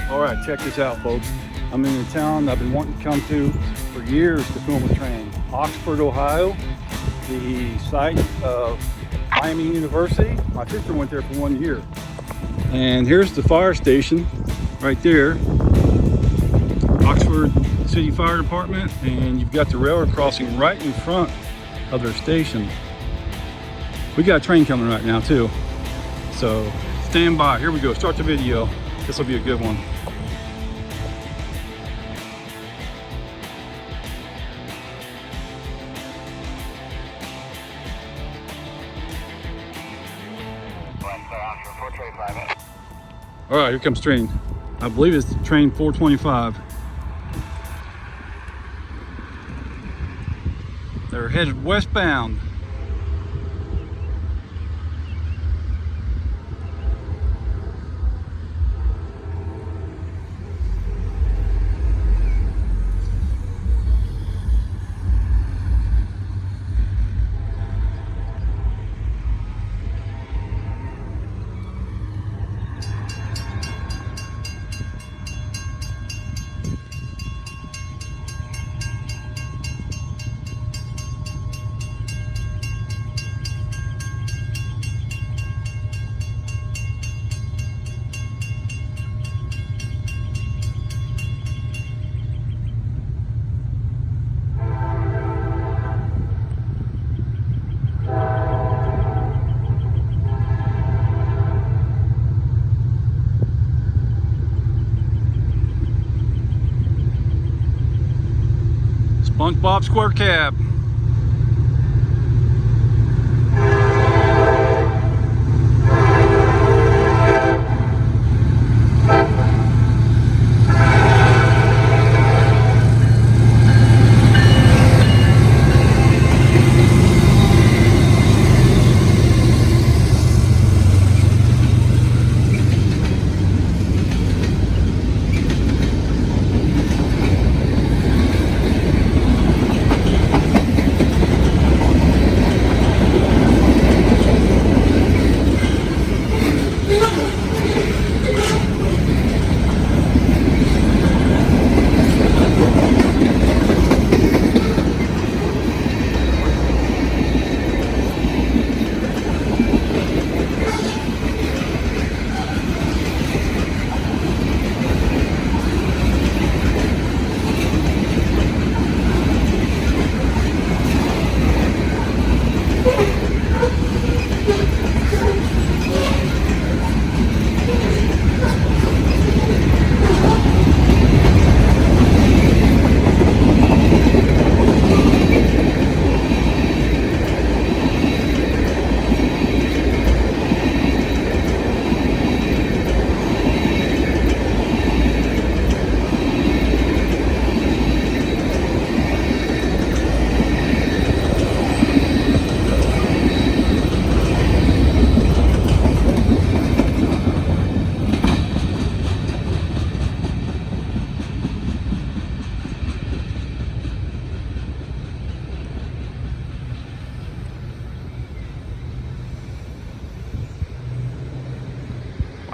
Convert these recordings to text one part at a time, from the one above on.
All right, check this out, folks. I'm in a town I've been wanting to come to for years to film a train. Oxford, Ohio, the site of Miami University. My sister went there for 1 year. And here's the fire station right there. Oxford City Fire Department, and you've got the railroad crossing right in front of their station. We got a train coming right now too. So stand by, here we go, start the video. This will be a good one. All right, here comes train. I believe it's train 425. They're headed westbound. SpongeBob Square Cab.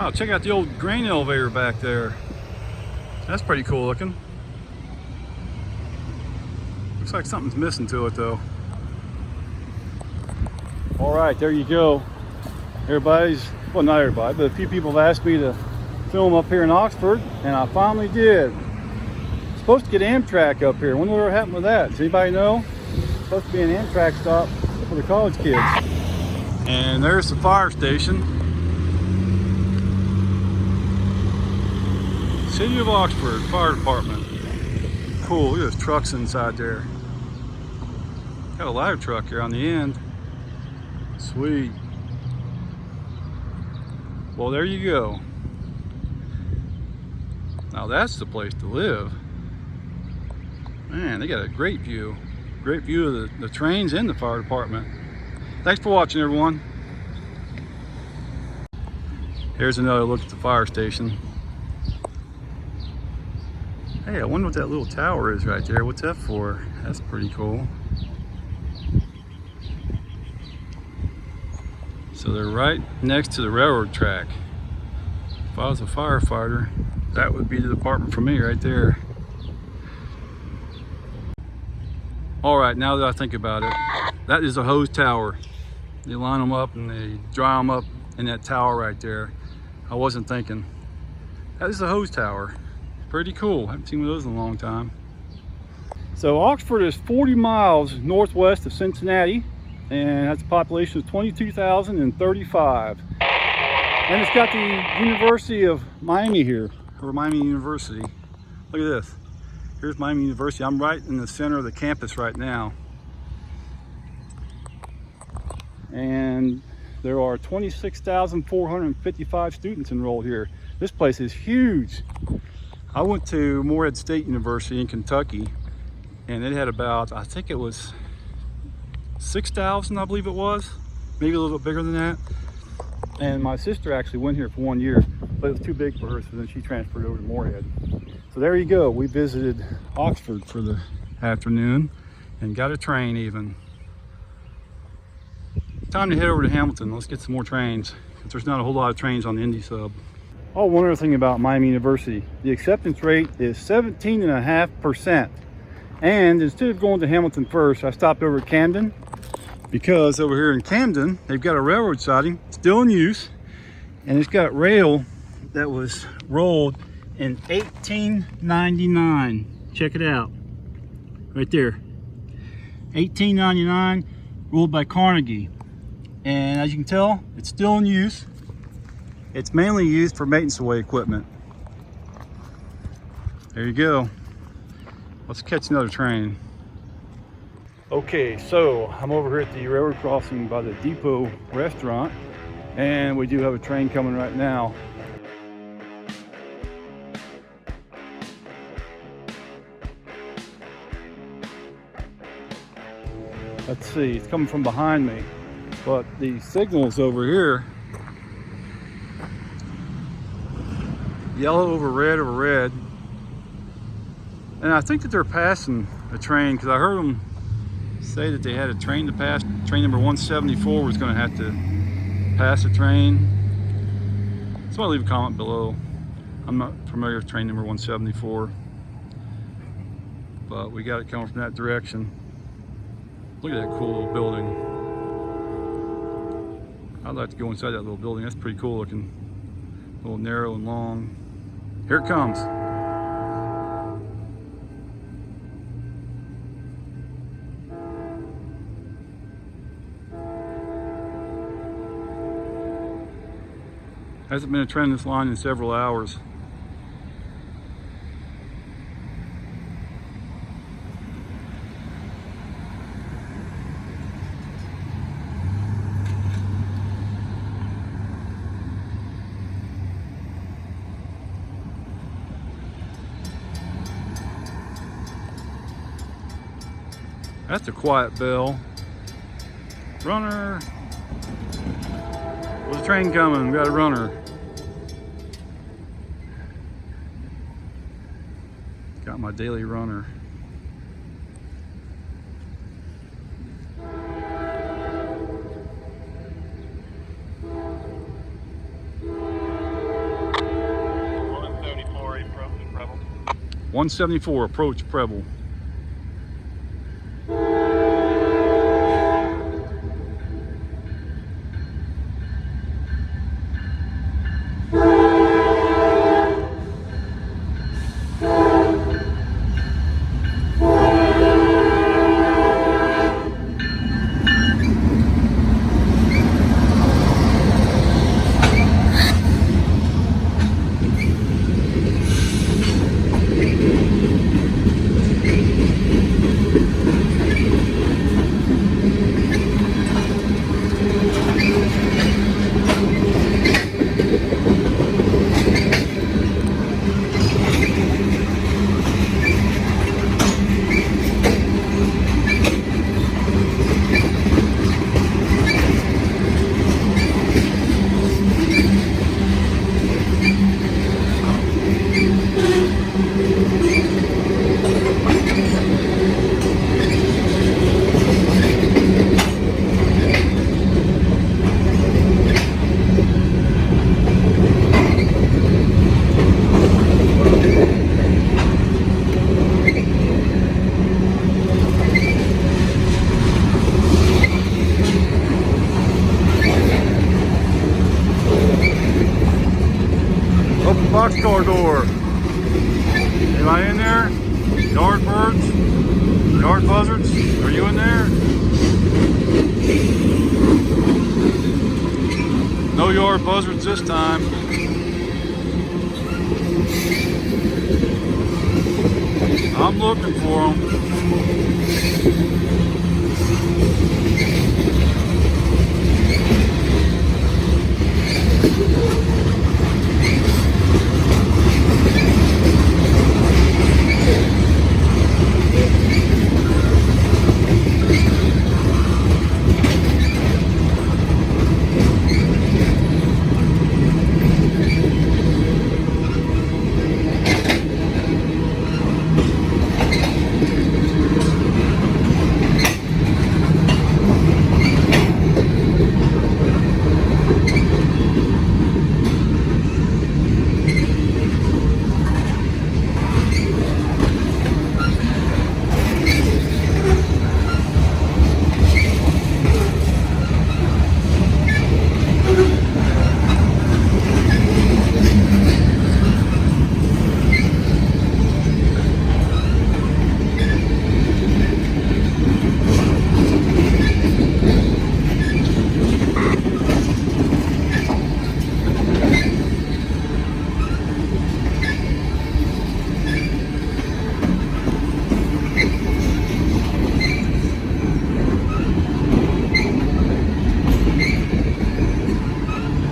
Wow, check out the old grain elevator back there. That's pretty cool looking. Looks like something's missing to it though. All right, there you go. Everybody's, well, not everybody, but a few people have asked me to film up here in Oxford, and I finally did. Supposed to get Amtrak up here. Wonder what happened with that. Does anybody know? Supposed to be an Amtrak stop for the college kids. And there's the fire station. City of Oxford Fire Department. Cool, look at those trucks inside there. Got a ladder truck here on the end. Sweet. Well, there you go. Now that's the place to live. Man, they got a great view. Great view of the trains and the fire department. Thanks for watching, everyone. Here's another look at the fire station. Hey, I wonder what that little tower is right there. What's that for? That's pretty cool. So they're right next to the railroad track. If I was a firefighter, That would be the department for me right there. All right, now that I think about it, that is a hose tower. They line them up and they dry them up in that tower right there. I wasn't thinking. That is a hose tower. Pretty cool. Haven't seen one of those in a long time. So Oxford is 40 miles northwest of Cincinnati, and has a population of 22,035. And it's got the University of Miami here, or Miami University. Look at this. Here's Miami University. I'm right in the center of the campus right now. And there are 26,455 students enrolled here. This place is huge. I went to Morehead State University in Kentucky, and it had about, I think it was 6,000, I believe it was. Maybe a little bit bigger than that. And my sister actually went here for 1 year, but it was too big for her, so then she transferred over to Morehead. So there you go. We visited Oxford for the afternoon and got a train even. Time to head over to Hamilton. Let's get some more trains, because there's not a whole lot of trains on the Indy Sub. Oh, one other thing about Miami University. The acceptance rate is 17.5%. And instead of going to Hamilton first, I stopped over at Camden, because over here in Camden, they've got a railroad siding still in use, and it's got rail that was rolled in 1899. Check it out, right there. 1899, ruled by Carnegie. And as you can tell, it's still in use. It's mainly used for maintenance away equipment. There you go. Let's catch another train. Okay, so I'm over here at the railroad crossing by the Depot restaurant, and we do have a train coming right now. Let's see, it's coming from behind me, but the signal's over here. Yellow over red, and I think that they're passing a train, because I heard them say that they had a train to pass. Train number 174 was going to have to pass a train. So I'll leave a comment below. I'm not familiar with train number 174, but we got it coming from that direction. Look at that cool little building. I'd like to go inside that little building. That's pretty cool looking. A little narrow and long. Here it comes. Hasn't been a train in this line in several hours. That's a quiet bell. Runner. There's a train coming. We got a runner. Got my daily runner. Preble. 174 approach Preble. boxcar door. Anybody in there? Yard birds? Yard buzzards? Are you in there? No yard buzzards this time. I'm looking for them.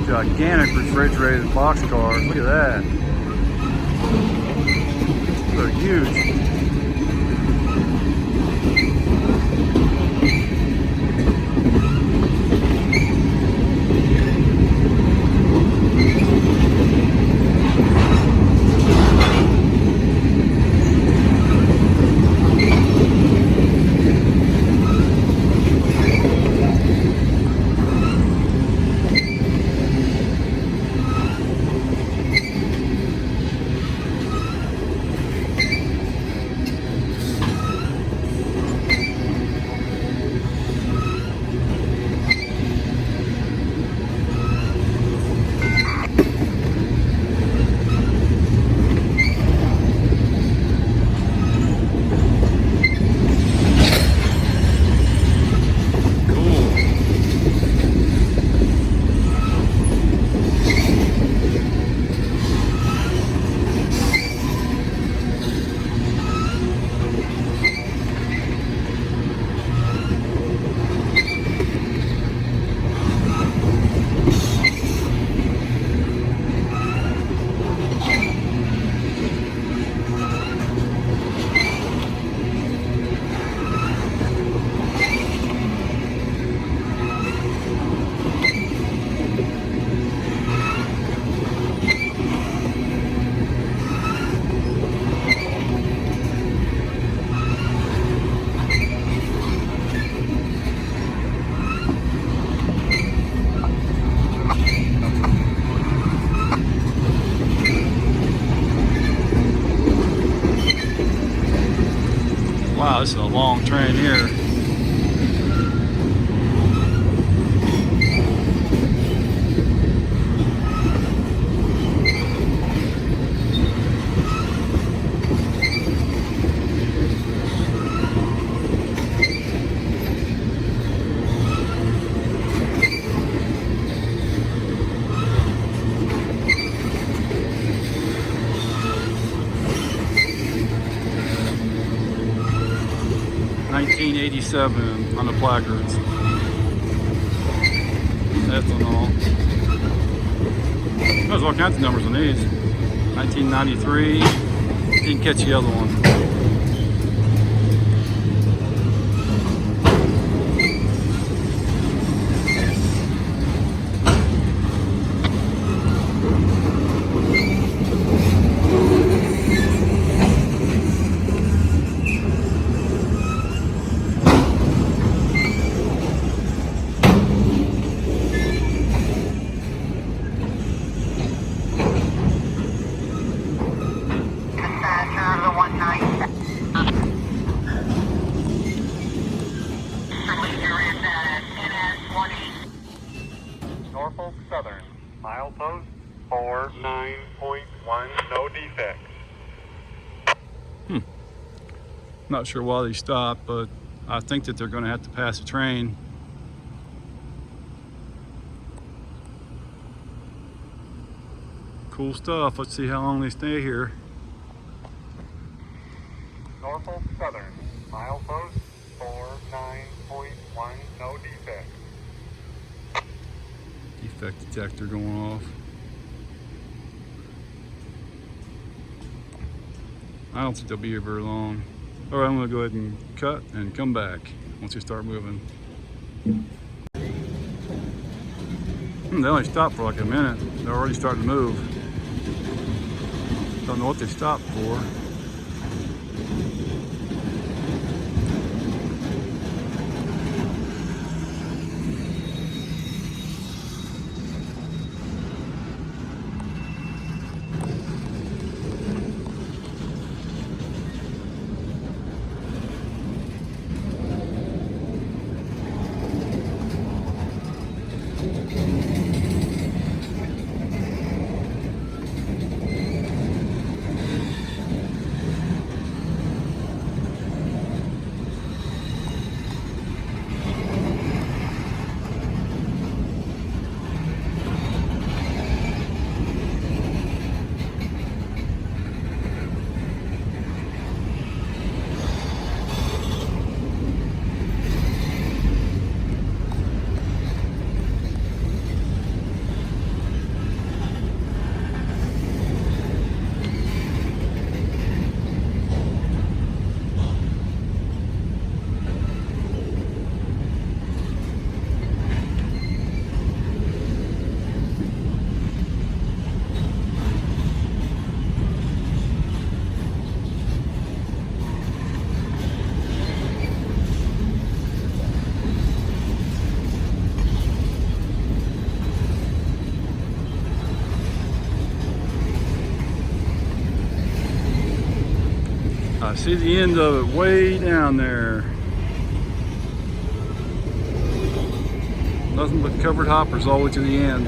Gigantic refrigerated boxcars. Look at that. They're huge. Wow, this is a long train here. '87 on the placards. Ethanol. There's all kinds of numbers on these. 1993. Didn't catch the other one. Dispatcher, the 19. 49.1, no defects. Not sure why they stopped, but I think that they're going to have to pass a train. Cool stuff. Let's see how long they stay here. Norfolk Southern, milepost 49.1, no defects. Defect detector going off. I don't think they'll be here very long. All right, I'm going to go ahead and cut and come back once we start moving. They only stopped for like a minute. They're already starting to move. Don't know what they stopped for. I see the end of it way down there. Nothing but covered hoppers all the way to the end.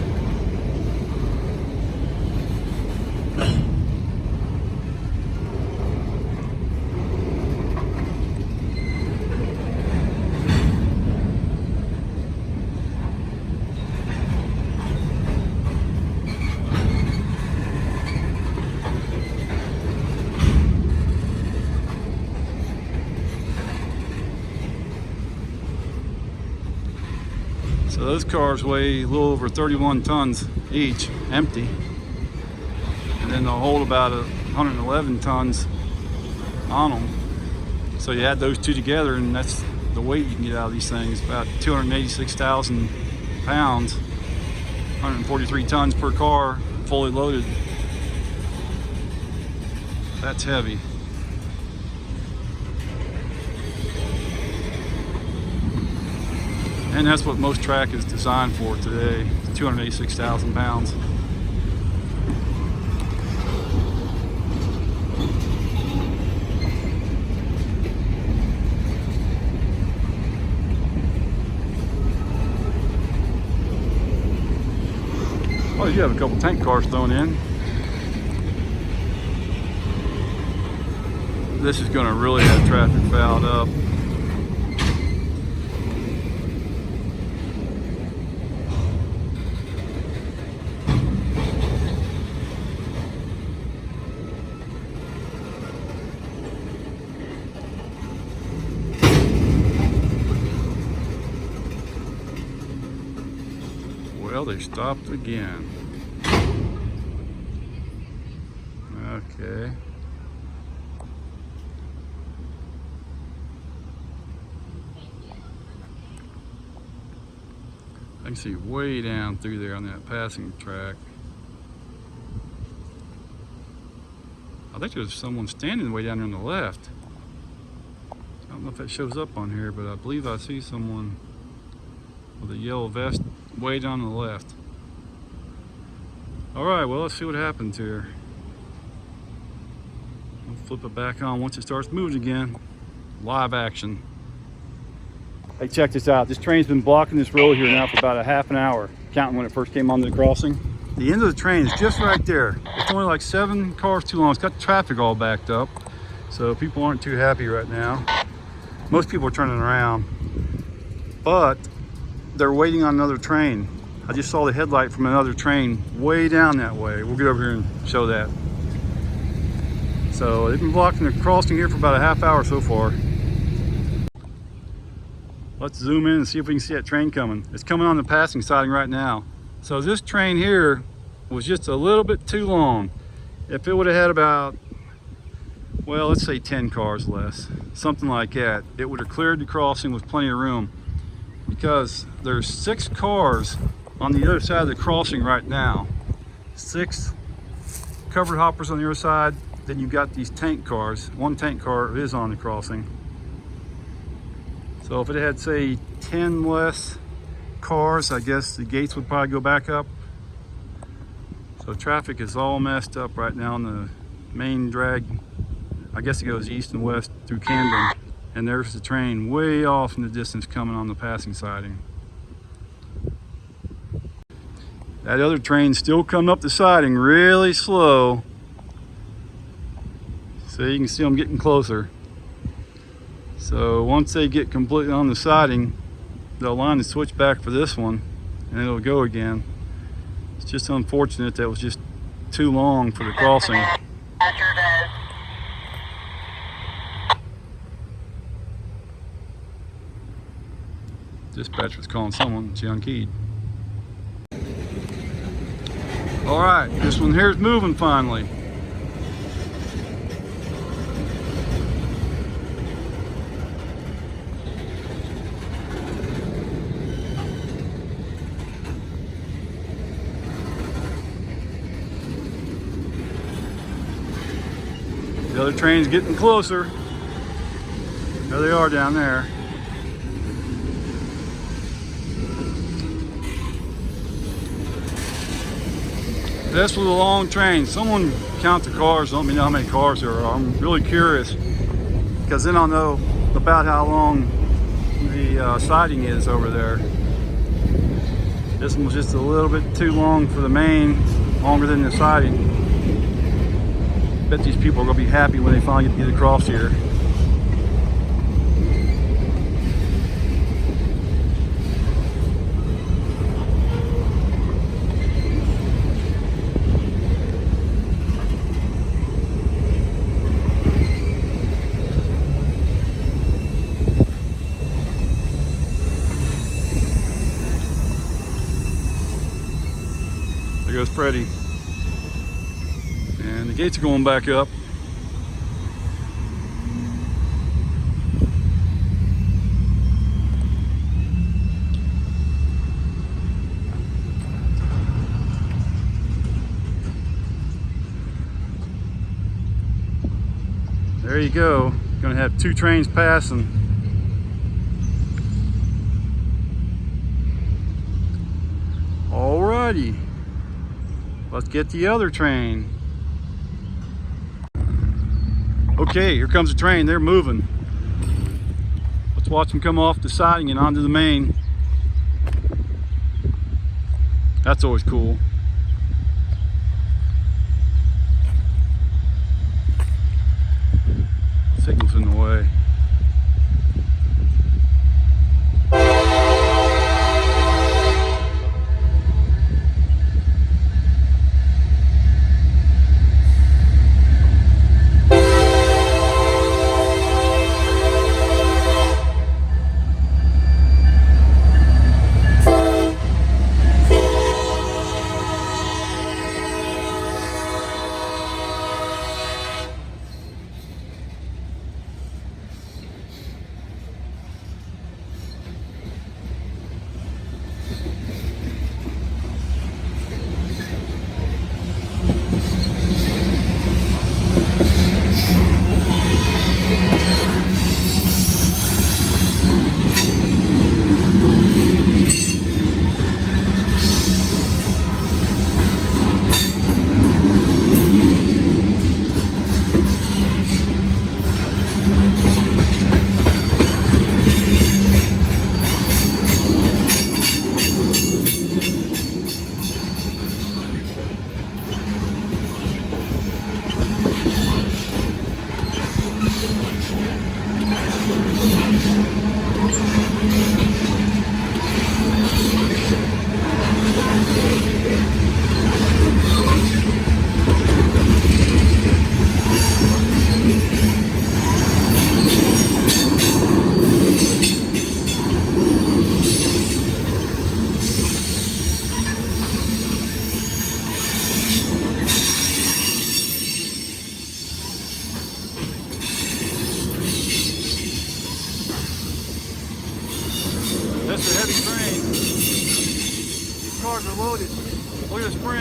So those cars weigh a little over 31 tons each, empty. And then they'll hold about 111 tons on them. So you add those two together and that's the weight you can get out of these things, about 286,000 pounds, 143 tons per car, fully loaded. That's heavy. And that's what most track is designed for today, 286,000 pounds. Well, you have a couple tank cars thrown in. This is going to really have traffic fouled up. Well, they stopped again. Okay. I can see way down through there on that passing track. I think there's someone standing way down there on the left. I don't know if that shows up on here, but I believe I see someone with a yellow vest way down on the left. All right, well, let's see what happens here. I'll flip it back on once it starts moving again. Live action. Hey, check this out. This train's been blocking this road here now for about a half an hour, counting when it first came onto the crossing. The end of the train is just right there. It's only like 7 cars too long. It's got the traffic all backed up, so people aren't too happy right now. Most people are turning around, but they're waiting on another train. I just saw the headlight from another train way down that way. We'll get over here and show that. So they've been blocking the crossing here for about a half hour so far. Let's zoom in and see if we can see that train coming. It's coming on the passing siding right now. So this train here was just a little bit too long. If it would have had about, well, let's say 10 cars less, something like that, it would have cleared the crossing with plenty of room, because there's 6 cars on the other side of the crossing right now. 6 covered hoppers on the other side. Then you've got these tank cars. 1 tank car is on the crossing. So if it had, say, 10 less cars, I guess the gates would probably go back up. So traffic is all messed up right now on the main drag. I guess it goes east and west through Camden. And there's the train way off in the distance coming on the passing siding. That other train's still coming up the siding really slow. So you can see them getting closer. So once they get completely on the siding, they'll line the switch back for this one and it'll go again. It's just unfortunate that it was just too long for the crossing. Dispatcher's calling someone, she unkeyed. All right, this one here is moving finally. The other train's getting closer. There they are down there. This was a long train. Someone count the cars. Let me know how many cars there are. I'm really curious, because then I'll know about how long the siding is over there. This one was just a little bit too long for the main, longer than the siding. Bet these people are going to be happy when they finally get across here. There goes Freddie. And the gates are going back up. There you go. Gonna have 2 trains passing. Alrighty. Let's get the other train. Okay, here comes the train. They're moving. Let's watch them come off the siding and onto the main. That's always cool. Signal's in the way.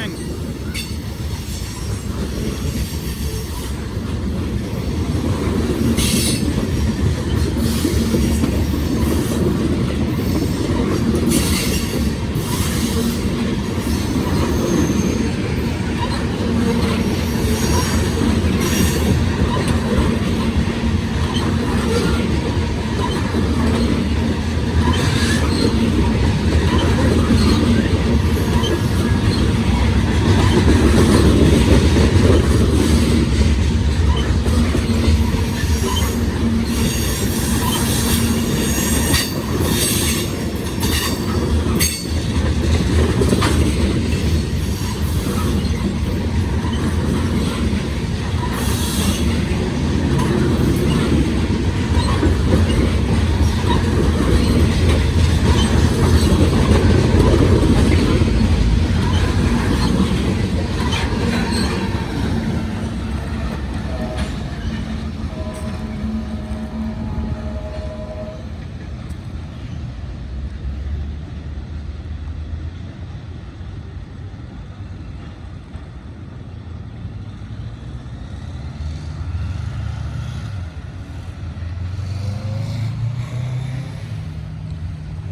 thing.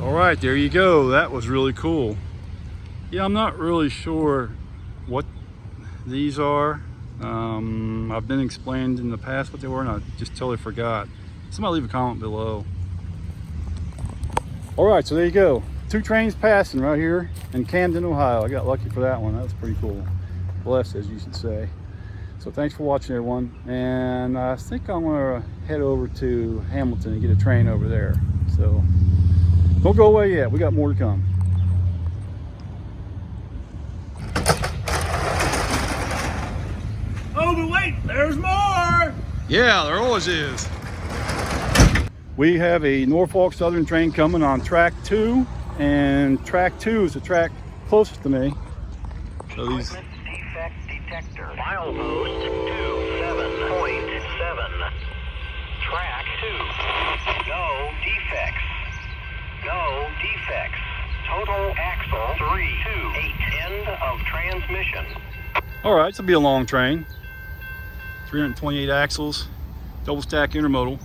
All right, there you go. That was really cool. Yeah, I'm not really sure what these are. I've been explained in the past what they were, and I just totally forgot. Somebody leave a comment below. All right, so there you go. 2 trains passing right here in Camden, Ohio. I got lucky for that one. That was pretty cool. Blessed, as you should say. So thanks for watching, everyone. And I think I'm gonna head over to Hamilton and get a train over there. So don't go away yet. We got more to come. Oh, but wait, there's more! Yeah, there always is. We have a Norfolk Southern train coming on track 2, and track 2 is the track closest to me. So these. Defect detector. Milepost 27.7. Track 2. No defects. No defects. Total axle 328. End of transmission. All right, this will be a long train. 328 axles, double stack intermodal.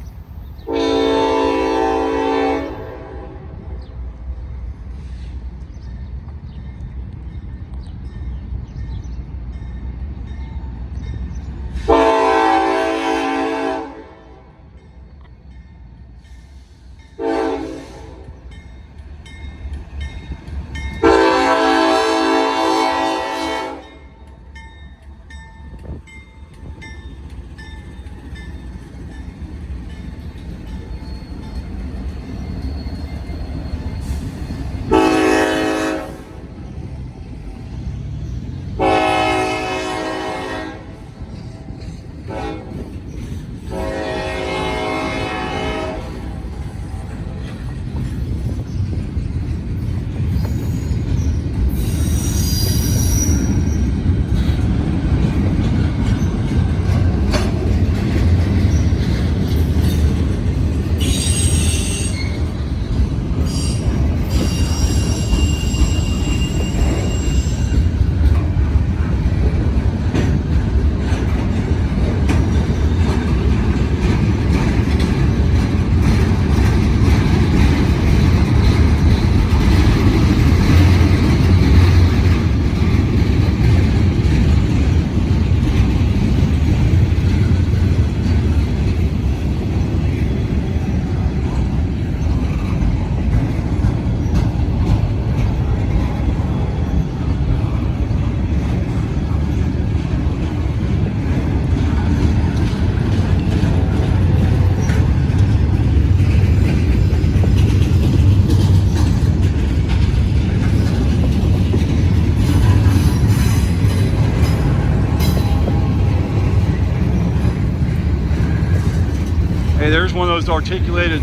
Hey, there's one of those articulated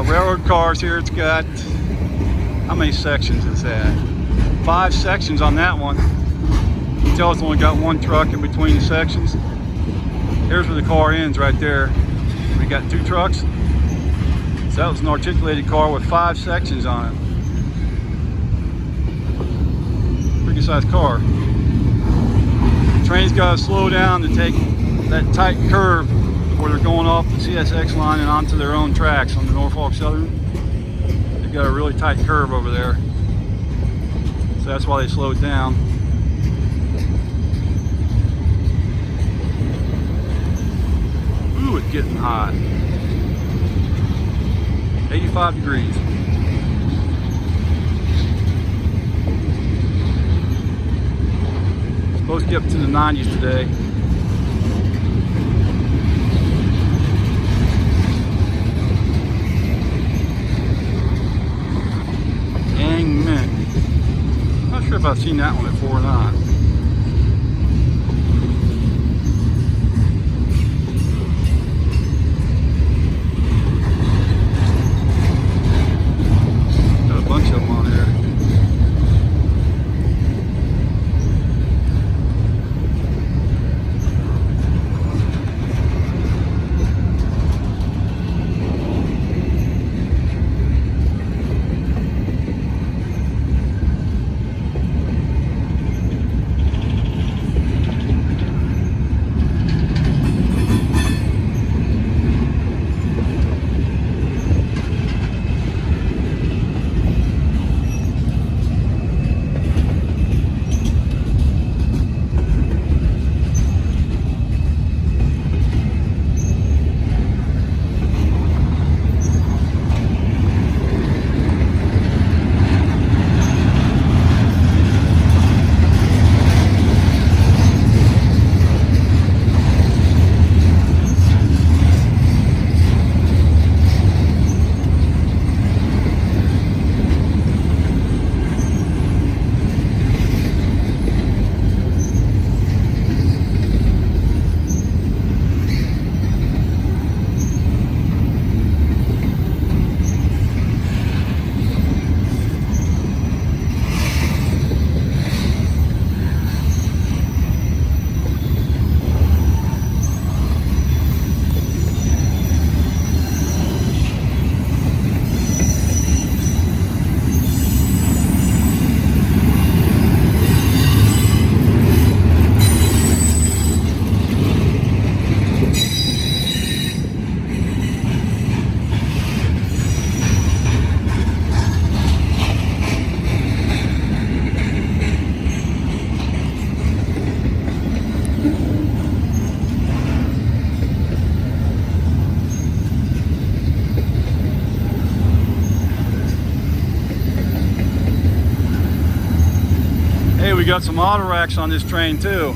railroad cars here. It's got, how many sections is that? 5 sections on that one. You can tell it's only got 1 truck in between the sections. Here's where the car ends right there. We got 2 trucks. So that was an articulated car with 5 sections on it. Pretty good sized car. Train's got to slow down to take that tight curve where they're going off the CSX line and onto their own tracks on the Norfolk Southern. They've got a really tight curve over there, so that's why they slowed down. Ooh, it's getting hot. 85 degrees. Supposed to get up to the 90s today. Amen. Not sure if I've seen that one before or not. Got a bunch of them on here. We got some auto racks on this train too.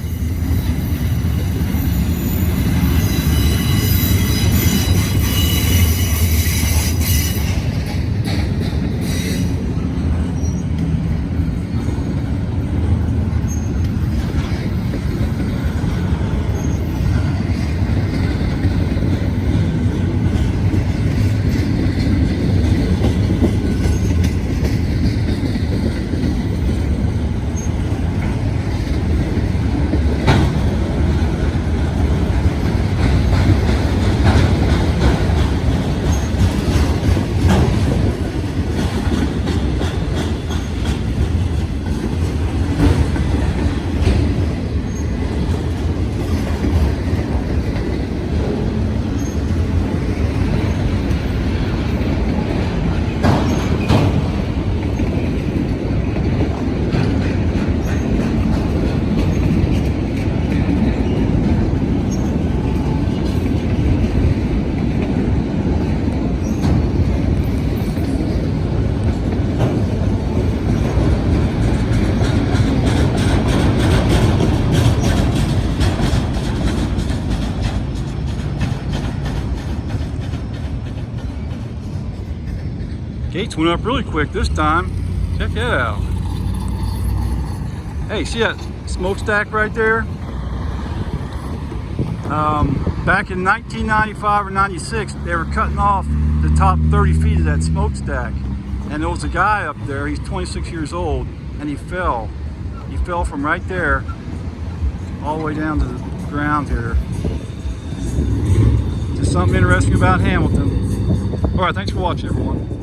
Gates went up really quick this time. Check that out. Hey, see that smokestack right there? Back in 1995 or 96, they were cutting off the top 30 feet of that smokestack. And there was a guy up there, he's 26 years old, and he fell. He fell from right there all the way down to the ground here. Just something interesting about Hamilton. All right, thanks for watching, everyone.